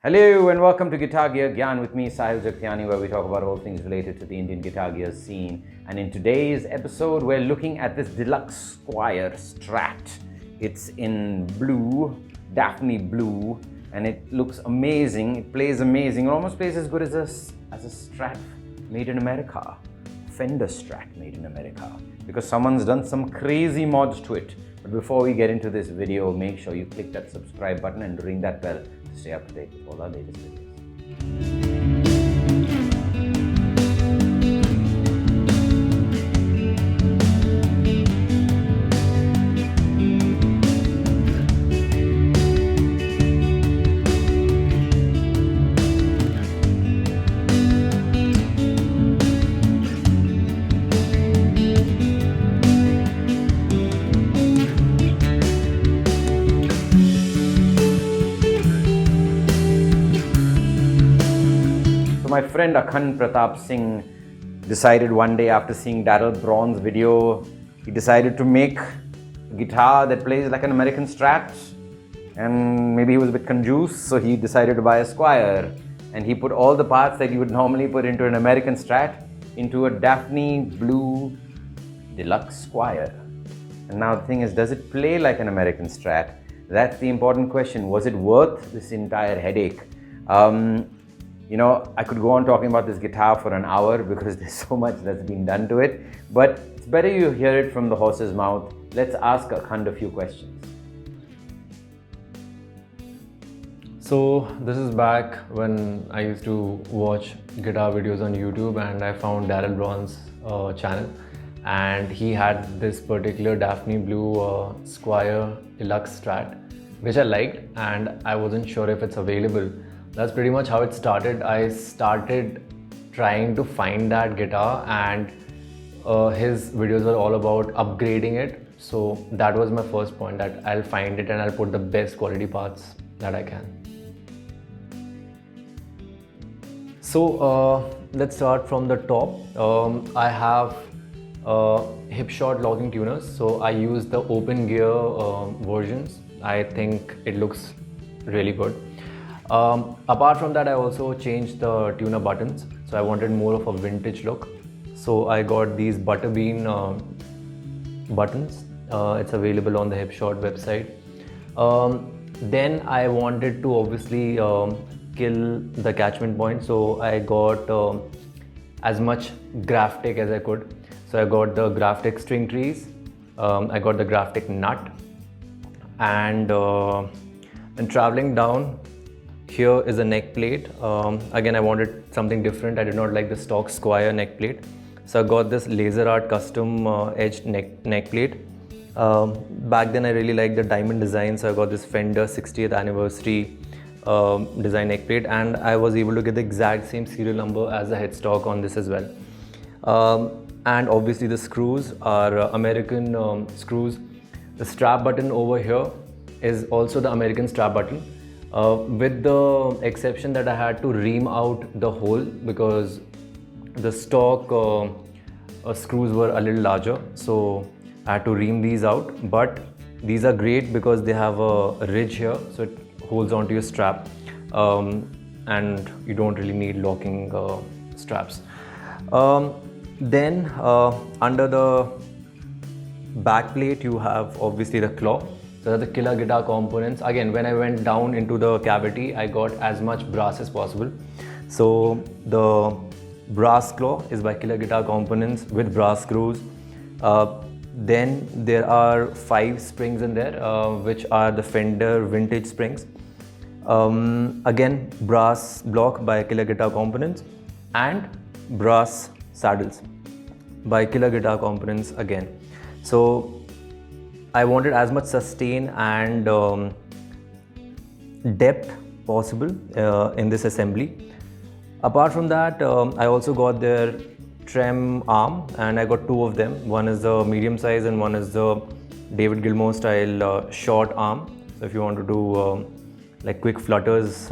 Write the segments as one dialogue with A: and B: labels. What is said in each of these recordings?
A: Hello and welcome to Guitar Gear Gyan with me, Sahil Jaktiani, where we talk about all things related to the Indian guitar gear scene. And in today's episode, we're looking at this deluxe Squier Strat. It's in blue, Daphne blue, and it looks amazing. It plays amazing. It almost plays as good as a Strat made in America. Fender Strat made in America. Because someone's done some crazy mods to it. But before we get into this video, make sure you click that subscribe button and ring that bell to stay up to date with all our latest videos. My friend Akhand Pratap Singh decided one day after seeing Daryl Braun's video, he decided to make a guitar that plays like an American Strat, and maybe he was a bit confused, so he decided to buy a Squier, and he put all the parts that you would normally put into an American Strat into a Daphne blue deluxe Squier. And now the thing is, does it play like an American Strat? That's the important question. Was it worth this entire headache? I could go on talking about this guitar for an hour because there's so much that's been done to it, but it's better you hear it from the horse's mouth. Let's ask Akhand a few questions.
B: So this is back when I used to watch guitar videos on YouTube, and I found Daryl Braun's channel, and he had this particular Daphne blue Squier Deluxe Strat, which I liked, and I wasn't sure if it's available. That's pretty much how it started. I started trying to find that guitar, and his videos were all about upgrading it. So that was my first point, that I'll find it and I'll put the best quality parts that I can. So let's start from the top. I have hip shot locking tuners. So I use the open gear versions. I think it looks really good. Apart from that, I also changed the tuner buttons, so I wanted more of a vintage look. So I got these Butterbean buttons. It's available on the Hipshot website. Then I wanted to obviously kill the catchment point, so I got as much Graftic as I could. So I got the Graftic string trees, I got the Graftic nut, and when traveling down, here is a neck plate. Again, I wanted something different. I did not like the stock Squier neck plate. So I got this Laser Art custom edged neck plate. Back then I really liked the diamond design, so I got this Fender 60th anniversary design neck plate, and I was able to get the exact same serial number as the headstock on this as well. And obviously the screws are American screws. The strap button over here is also the American strap button. With the exception that I had to ream out the hole because the stock screws were a little larger, so I had to ream these out. But these are great because they have a ridge here, so it holds onto your strap, and you don't really need locking straps. Then under the back plate you have obviously the claw. So that's the Killer Guitar components. Again, when I went down into the cavity, I got as much brass as possible. So the brass claw is by Killer Guitar Components with brass screws. Then there are 5 springs in there, which are the Fender vintage springs. Again, brass block by Killer Guitar Components, and brass saddles by Killer Guitar Components again. So I wanted as much sustain and depth possible in this assembly. Apart from that, I also got their trem arm, and I got 2 of them. One is the medium size and one is the David Gilmour style short arm. So if you want to do like quick flutters,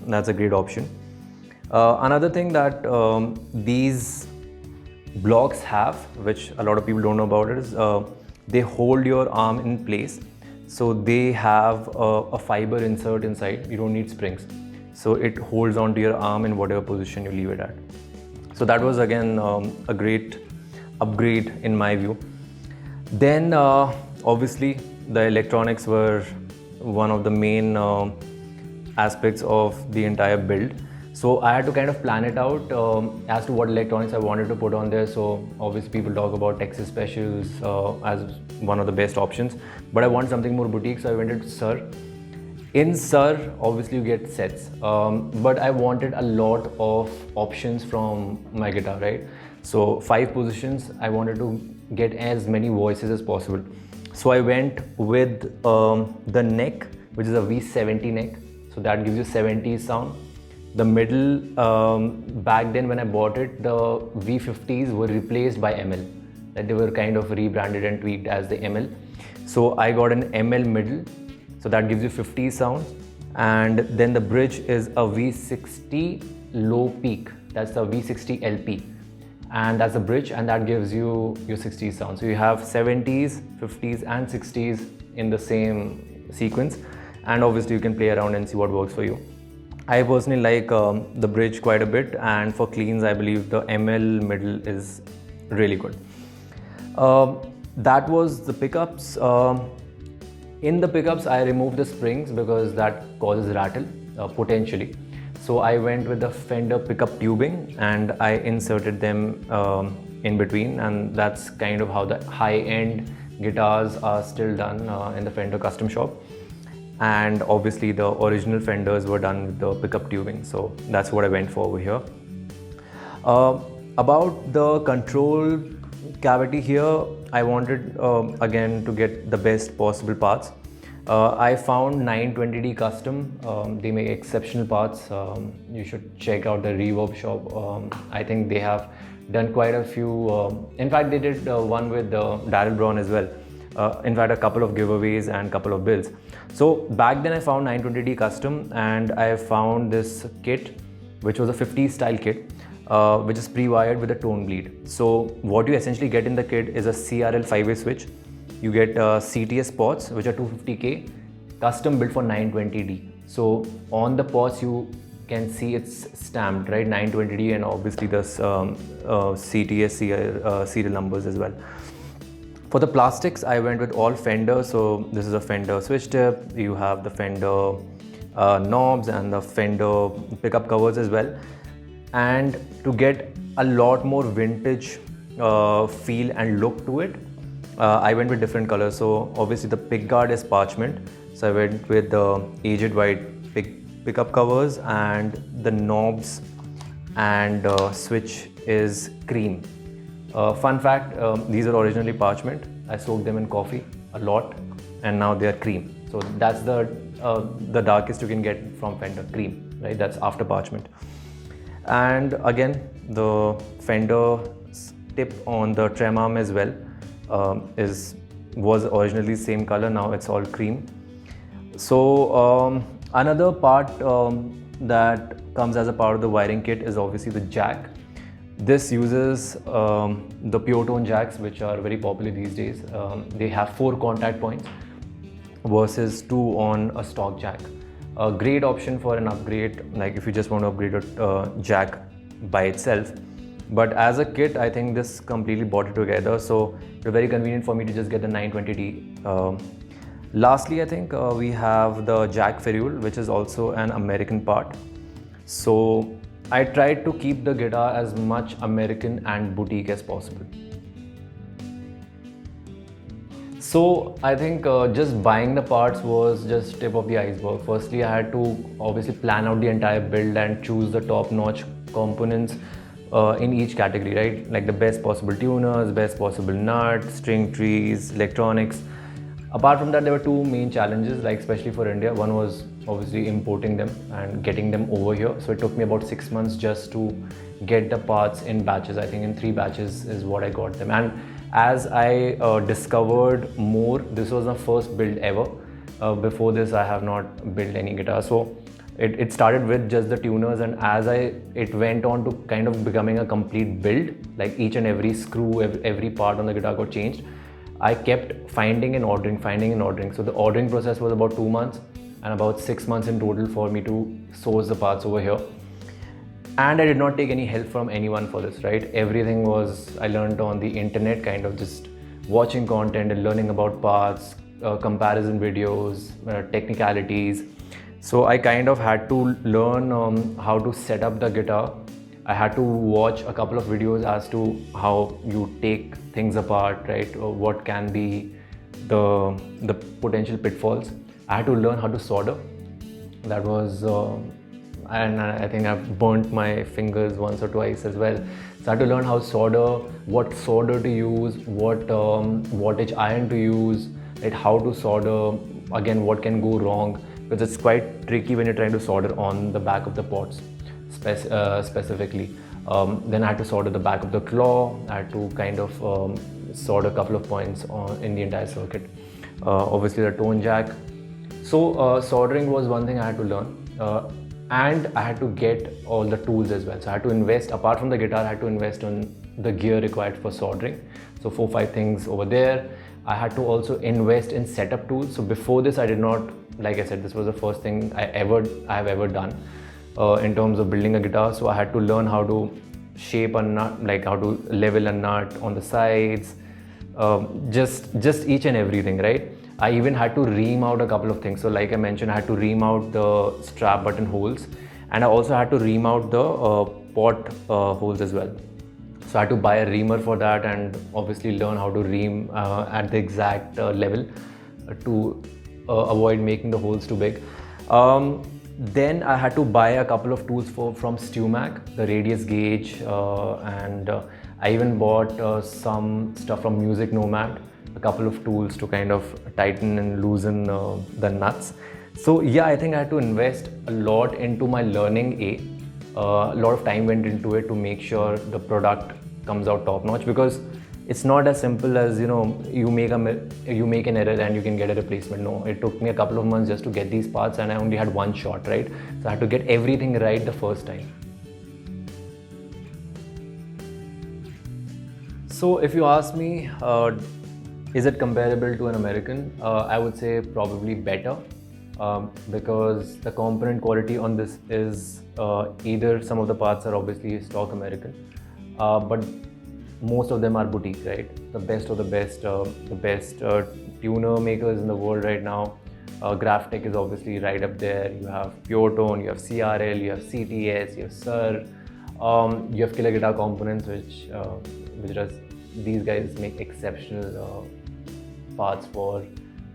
B: that's a great option. Another thing that these blocks have, which a lot of people don't know about it, is they hold your arm in place. So they have a fiber insert inside. You don't need springs. so it holds onto your arm in whatever position you leave it at. So that was again a great upgrade in my view. Then obviously the electronics were one of the main aspects of the entire build. So I had to kind of plan it out as to what electronics I wanted to put on there. So obviously people talk about Texas Specials as one of the best options, but I want something more boutique, so I went to Sir. In Sir, obviously you get sets, but I wanted a lot of options from my guitar, right? So 5 positions, I wanted to get as many voices as possible. So I went with the neck, which is a V70 neck, so that gives you 70s sound. The middle, back then when I bought it, the V50s were replaced by ML. That they were kind of rebranded and tweaked as the ML. So I got an ML middle, so that gives you 50 sounds. And then the bridge is a V60 low peak. That's the V60 LP. And that's the bridge, and that gives you your 60s sound. So you have 70s, 50s and 60s in the same sequence. And obviously you can play around and see what works for you. I personally like the bridge quite a bit, and for cleans I believe the ML middle is really good. That was the pickups. In the pickups I removed the springs because that causes rattle potentially. So I went with the Fender pickup tubing and I inserted them in between, and that's kind of how the high-end guitars are still done in the Fender custom shop. And obviously the original Fenders were done with the pickup tubing, so that's what I went for over here. About the control cavity here, I wanted again to get the best possible parts. I found 920D Custom. They make exceptional parts. You should check out the Reverb shop. I think they have done quite a few. In fact, they did one with Daryl Braun as well. In fact, a couple of giveaways and a couple of builds. So back then I found 920D Custom, and I found this kit, which was a 50s style kit, which is pre-wired with a tone bleed. So what you essentially get in the kit is a CRL 5-way switch. You get CTS pots, which are 250K, custom built for 920D. So on the pots you can see it's stamped, right, 920D, and obviously the CTS serial numbers as well. For the plastics, I went with all Fender. So this is a Fender switch tip. You have the Fender knobs and the Fender pickup covers as well. And to get a lot more vintage feel and look to it, I went with different colors. So obviously the pick guard is parchment. So I went with the aged white pickup covers, and the knobs and switch is cream. Fun fact, these are originally parchment. I soaked them in coffee a lot, and now they are cream. So that's the darkest you can get from Fender, cream, right? That's after parchment. And again, the Fender tip on the trem arm as well was originally same color. Now it's all cream. So another part that comes as a part of the wiring kit is obviously the jack. This uses the pure tone jacks, which are very popular these days. They have 4 contact points versus 2 on a stock jack. A great option for an upgrade, like if you just want to upgrade a jack by itself. But as a kit, I think this completely brought it together. So it was very convenient for me to just get the 920D. Lastly, I think we have the jack ferrule, which is also an American part. So I tried to keep the guitar as much American and boutique as possible. So I think just buying the parts was just tip of the iceberg. Firstly, I had to obviously plan out the entire build and choose the top-notch components in each category, right? Like the best possible tuners, best possible nuts, string trees, electronics. Apart from that, there were 2 main challenges, like especially for India. One was obviously importing them and getting them over here. So it took me about 6 months just to get the parts in batches. I think in 3 batches is what I got them. And as I discovered more, this was my first build ever. Before this, I have not built any guitar. So it started with just the tuners, and as it went on to kind of becoming a complete build, like each and every screw, every part on the guitar got changed. I kept finding and ordering. So the ordering process was about 2 months. and about 6 months in total for me to source the parts over here. And I did not take any help from anyone for this, right? Everything was I learned on the internet, kind of just watching content and learning about parts, comparison videos, technicalities. So I kind of had to learn how to set up the guitar. I had to watch a couple of videos as to how you take things apart, right? Or what can be the potential pitfalls. I had to learn how to solder. That was and I think I've burnt my fingers once or twice as well. So I had to learn how to solder, what solder to use, what wattage iron to use, right? How to solder, again, what can go wrong, because it's quite tricky when you're trying to solder on the back of the pots specifically. Then I had to solder the back of the claw. I had to kind of solder a couple of points in the entire circuit. Obviously the tone jack. So soldering was one thing I had to learn. And I had to get all the tools as well. So I had to invest, apart from the guitar, I had to invest on the gear required for soldering. So 4-5 things over there. I had to also invest in setup tools. So before this, I did not, like I said, this was the first thing I have ever done in terms of building a guitar. So I had to learn how to shape a nut, like how to level a nut on the sides, just each and everything, right? I even had to ream out a couple of things. So like I mentioned, I had to ream out the strap button holes, and I also had to ream out the pot holes as well. So I had to buy a reamer for that, and obviously learn how to ream at the exact level to avoid making the holes too big. Then I had to buy a couple of tools from StewMac, the radius gauge, and I even bought some stuff from Music Nomad, a couple of tools to kind of tighten and loosen the nuts. So yeah, I think I had to invest a lot into my learning. A lot of time went into it to make sure the product comes out top notch, because it's not as simple as, you know, you make an error and you can get a replacement. No, it took me a couple of months just to get these parts, and I only had one shot, right? So I had to get everything right the first time. So if you ask me, is it comparable to an American? I would say probably better, because the component quality on this is either some of the parts are obviously stock American, but most of them are boutique, right? The best of the best tuner makers in the world right now. Graphtec is obviously right up there. You have Pure Tone, you have CRL, you have CTS, you have SIR, you have Killer Guitar Components, which does, these guys make exceptional parts for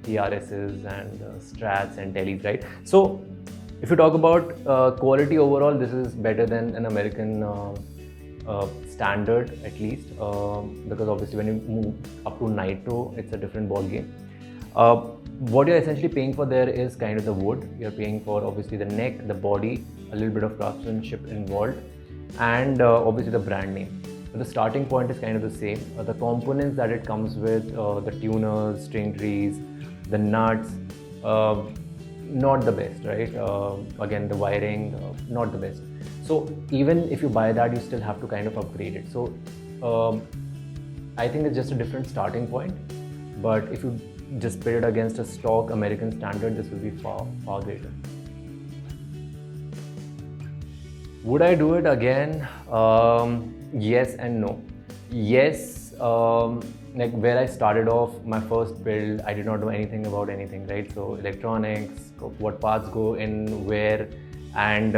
B: PRSs and strats and teles, right? So if you talk about quality overall, this is better than an American standard, at least, because obviously when you move up to Nitro, it's a different ball game. What you're essentially paying for there is kind of the wood. You're paying for obviously the neck, the body, a little bit of craftsmanship involved, and obviously the brand name. But the starting point is kind of the same. The components that it comes with, the tuners, string trees, the nuts, not the best, right? Again, the wiring, not the best. So even if you buy that, you still have to kind of upgrade it. So I think it's just a different starting point. But if you just pit it against a stock American standard, this will be far, far greater. Would I do it again? Yes and no. Yes, like where I started off, my first build, I did not know anything about anything, right? So electronics, what parts go in where, and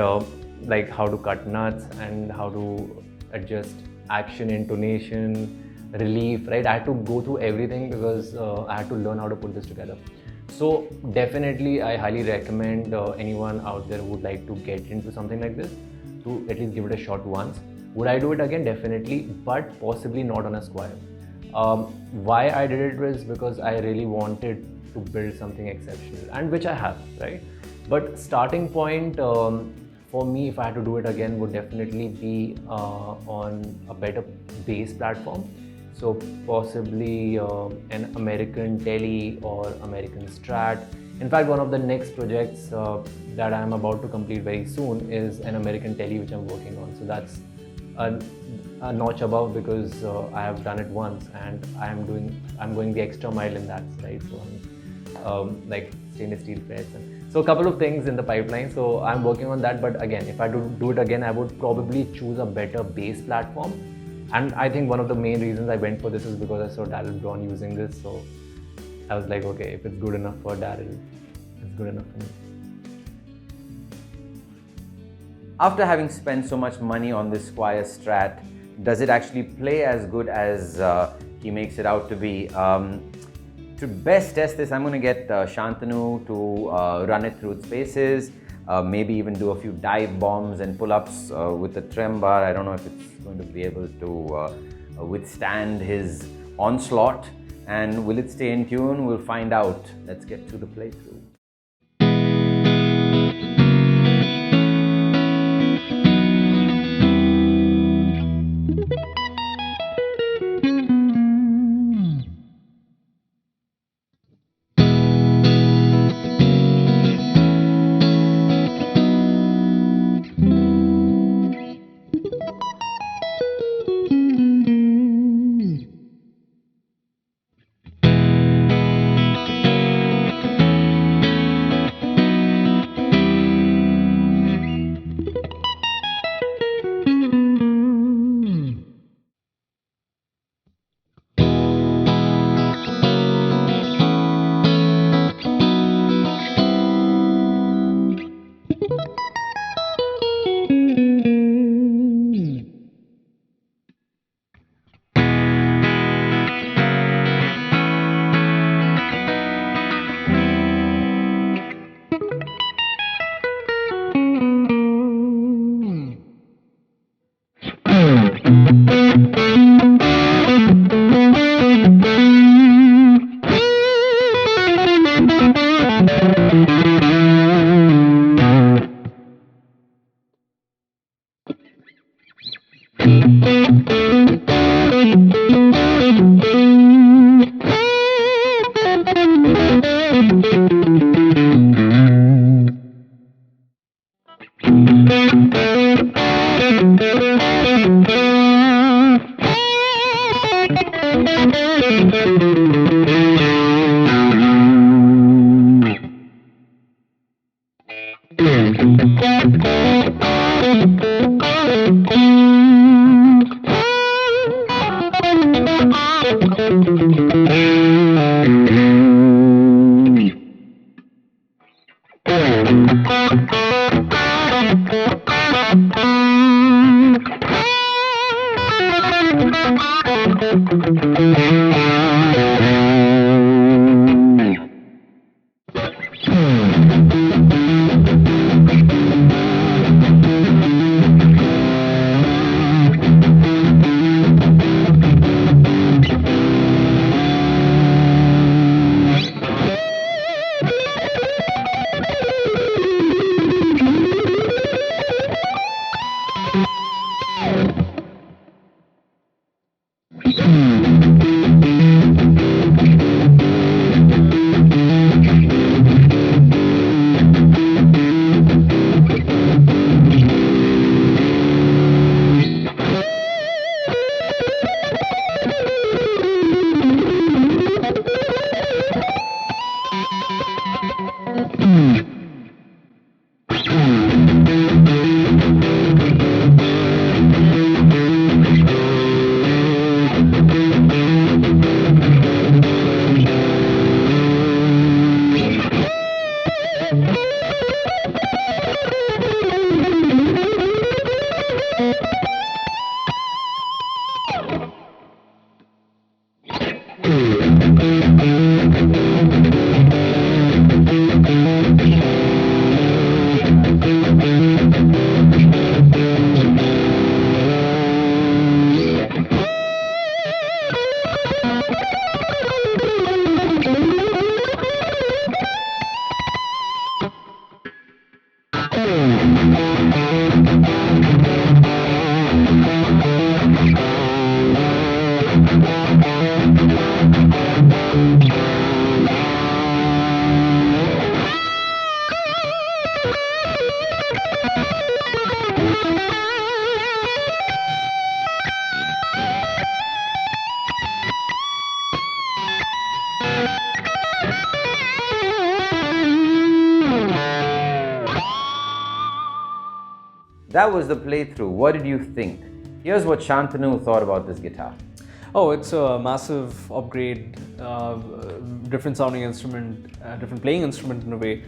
B: like how to cut nuts and how to adjust action, intonation, relief, right? I had to go through everything because I had to learn how to put this together. So definitely I highly recommend anyone out there who would like to get into something like this to at least give it a shot once. Would I do it again? Definitely, but possibly not on a Squier. Why I did it was because I really wanted to build something exceptional, and which I have, right? But starting point for me, if I had to do it again, would definitely be on a better bass platform. So possibly an American Tele or American Strat. In fact, one of the next projects that I'm about to complete very soon is an American Tele, which I'm working on. So that's a notch above, because I have done it once and I'm going the extra mile in that, right? So like stainless steel frets. And so a couple of things in the pipeline. So I'm working on that. But again, if I do it again, I would probably choose a better base platform. And I think one of the main reasons I went for this is because I saw Daryl Braun using this. So I was like, okay, if it's good enough for Daryl, it's good enough for me.
A: After having spent so much money on this Squier Strat, does it actually play as good as he makes it out to be? To best test this, I'm going to get Shantanu to run it through its paces, maybe even do a few dive bombs and pull-ups with the trem bar. I don't know if it's going to be able to withstand his onslaught. And will it stay in tune? We'll find out. Let's get to the playthrough. that was the playthrough. What did you think? Here's what Shantanu thought about this guitar.
C: Oh, it's a massive upgrade, different sounding instrument, different playing instrument in a way.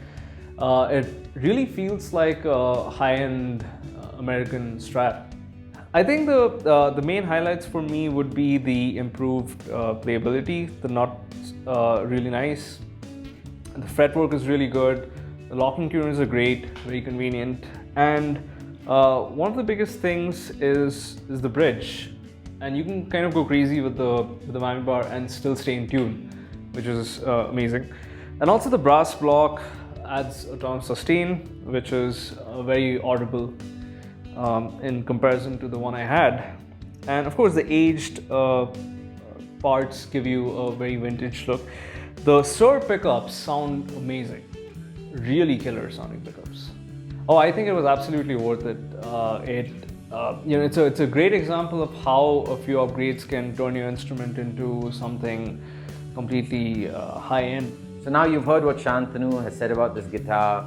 C: It really feels like a high-end American Strat. I think the main highlights for me would be the improved playability. The knot's really nice. The fretwork is really good. The locking tuners are great, very convenient. And one of the biggest things is the bridge. And you can kind of go crazy with the whammy bar and still stay in tune, which is amazing. And also the brass block adds a ton of sustain, which is very audible in comparison to the one I had. And of course the aged parts give you a very vintage look. The Suhr pickups sound amazing, really killer sounding pickups. Oh, I think it was absolutely worth it. It's a great example of how a few upgrades can turn your instrument into something completely high-end.
A: So now you've heard what Shantanu has said about this guitar.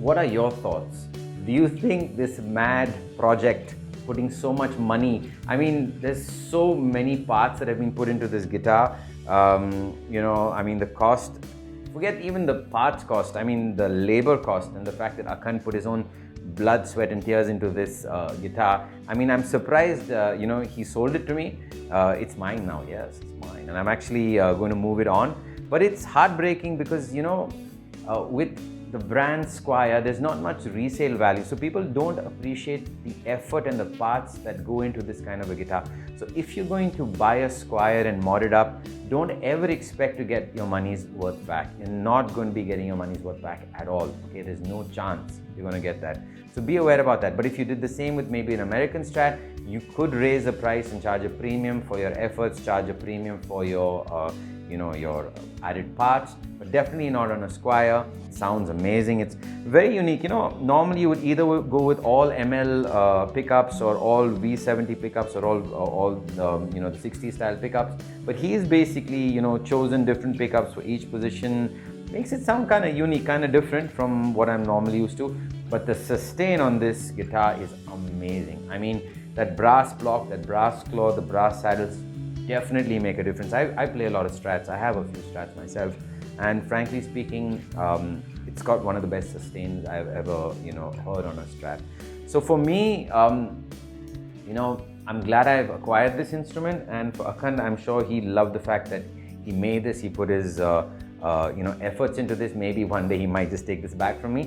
A: What are your thoughts? Do you think this mad project, putting so much money, I mean, there's so many parts that have been put into this guitar. The cost, forget even the parts cost, I mean the labor cost, and the fact that Akhand put his own blood, sweat and tears into this guitar. I mean, I'm surprised, he sold it to me. It's mine now, yes, it's mine. And I'm actually going to move it on. But it's heartbreaking because, with the brand Squier, there's not much resale value. So people don't appreciate the effort and the parts that go into this kind of a guitar. So if you're going to buy a Squier and mod it up, don't ever expect to get your money's worth back. You're not going to be getting your money's worth back at all. Okay, there's no chance you're going to get that. So be aware about that. But if you did the same with maybe an American Strat, you could raise the price and charge a premium for your efforts, charge a premium for your your added parts, but definitely not on a Squier. It sounds amazing. It's very unique. Normally you would either go with all ML pickups or all V70 pickups or all the 60 style pickups, but he's basically chosen different pickups for each position. Makes it sound kind of unique, kind of different from what I'm normally used to. But the sustain on this guitar is amazing. I mean, that brass block, that brass claw, the brass saddles definitely make a difference. I play a lot of Strats. I have a few Strats myself, and frankly speaking, it's got one of the best sustains I've ever heard on a Strat. So for me, I'm glad I've acquired this instrument, and for Akhand, I'm sure he loved the fact that he made this. He put his efforts into this. Maybe one day he might just take this back from me,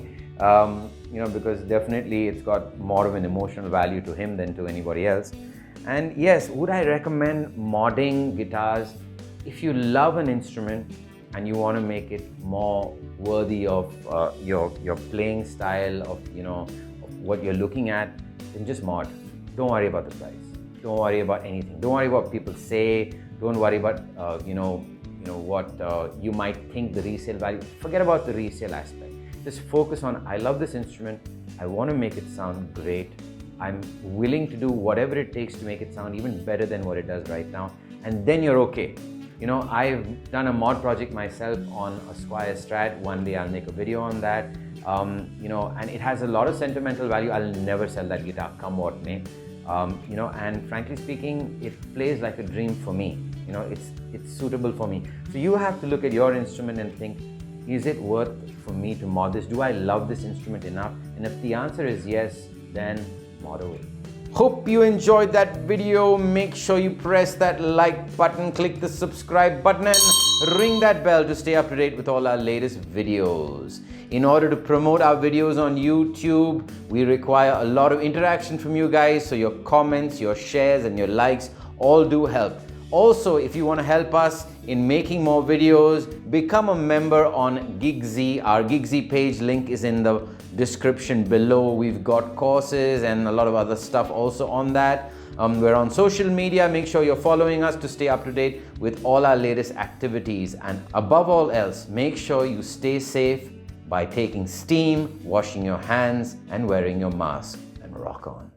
A: because definitely it's got more of an emotional value to him than to anybody else. And yes, would I recommend modding guitars? If you love an instrument and you want to make it more worthy of your playing style, of what you're looking at, then just mod. Don't worry about the price. Don't worry about anything. Don't worry about what people say. Don't worry about what you might think the resale value. Forget about the resale aspect. Just focus on, I love this instrument. I want to make it sound great. I'm willing to do whatever it takes to make it sound even better than what it does right now, and then you're okay. I've done a mod project myself on a Squier Strat. One day I'll make a video on that. And it has a lot of sentimental value. I'll never sell that guitar, come what may. And frankly speaking, it plays like a dream for me. It's suitable for me. So you have to look at your instrument and think, is it worth for me to mod this? Do I love this instrument enough? And if the answer is yes, then mod away. Hope you enjoyed that video. Make sure you press that like button, click the subscribe button, and ring that bell to stay up to date with all our latest videos. In order to promote our videos on YouTube, we require a lot of interaction from you guys, so your comments, your shares and your likes all do help. Also, if you want to help us in making more videos, become a member on GigZ. Our GigZ page link is in the description below. We've got courses and a lot of other stuff also on that. We're on social media. Make sure you're following us to stay up to date with all our latest activities. And above all else, make sure you stay safe by taking steam, washing your hands and wearing your mask. And rock on.